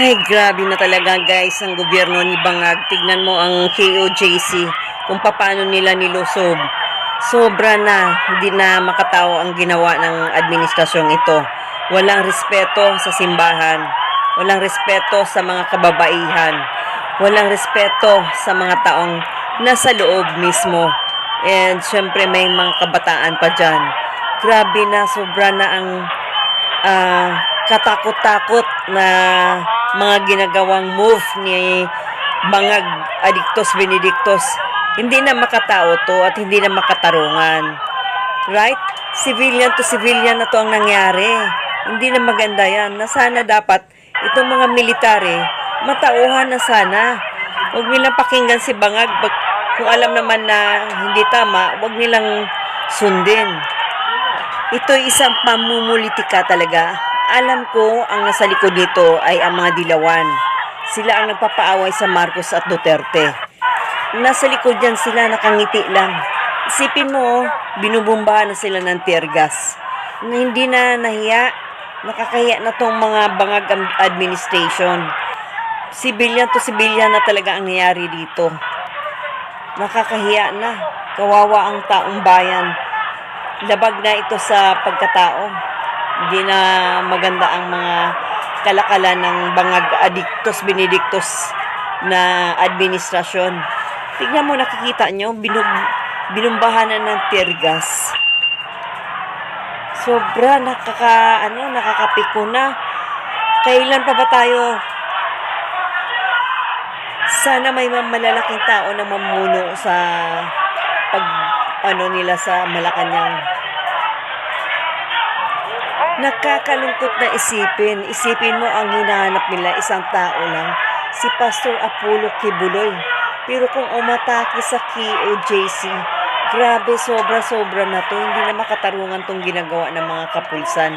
Ay, grabe na talaga guys ang gobyerno ni Bangag. Tignan mo ang KOJC kung paano nila nilusob. Sobra na, hindi na makatao ang ginawa ng administrasyong ito. Walang respeto sa simbahan. Walang respeto sa mga kababaihan. Walang respeto sa mga taong nasa loob mismo. And syempre may mga kabataan pa dyan. Grabe na, sobra na ang katakot-takot na mga ginagawang move ni Bangag Adictos Benedictos. Hindi na makatao to at hindi na makatarungan. Right? Civilian to civilian na to ang nangyari. Hindi na maganda yan. Na sana dapat itong mga military matauhan na sana. Huwag nilang pakinggan si Bangag. Kung alam naman na hindi tama, huwag nilang sundin. Ito isang pamumulitika talaga. Alam ko ang nasa likod nito ay ang mga dilawan. Sila ang nagpapaaway sa Marcos at Duterte. Nasa likod yan sila, nakangiti lang. Isipin mo, binubumbahan na sila ng tear gas. Hindi na nahiya, nakakahiya na tong mga Bangag administration. Civilian to civilian na talaga ang nangyari dito. Nakakahiya na, kawawa ang taong bayan. Labag na ito sa pagkatao. Hindi na maganda ang mga kalakalan ng Bangag Adictos Benedictos na administrasyon. Tignan mo, nakikita nyo, binumbahanan ng tear gas. Sobra, nakakapiko na. Kailan pa ba tayo? Sana may malalaking tao na mamuno sa nila sa Malacanang. Nakakalungkot na isipin. Isipin mo ang hinahanap nila isang tao lang, si Pastor Apollo Kibuloy. Pero kung umatake sa KOJC, grabe, sobra-sobra na to. Hindi na makatarungan tong ginagawa ng mga kapulsan.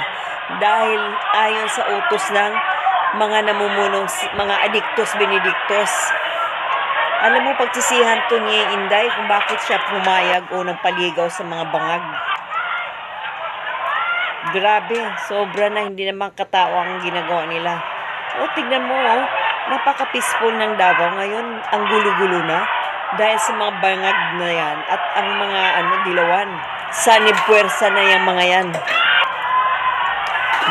Dahil ayon sa utos ng mga namumunong, mga Adictos Benedictos. Alam mo, pagsisihan to ni Inday kung bakit siya pumayag o nagpaligaw sa mga Bangag. Grabe, sobra na, hindi naman katao ang ginagawa nila. O, tignan mo, napaka-peaceful ng Davao. Ngayon, ang gulo-gulo na dahil sa mga Bangag na yan at ang mga dilawan. Sanib puwersa na yung mga yan.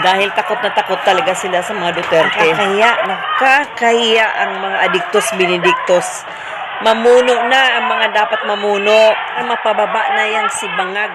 Dahil takot na takot talaga sila sa mga Duterte. Nakakahiya ang mga Adictos Benedictos. Mamuno na ang mga dapat mamuno. Mapababa na yan si Bangag.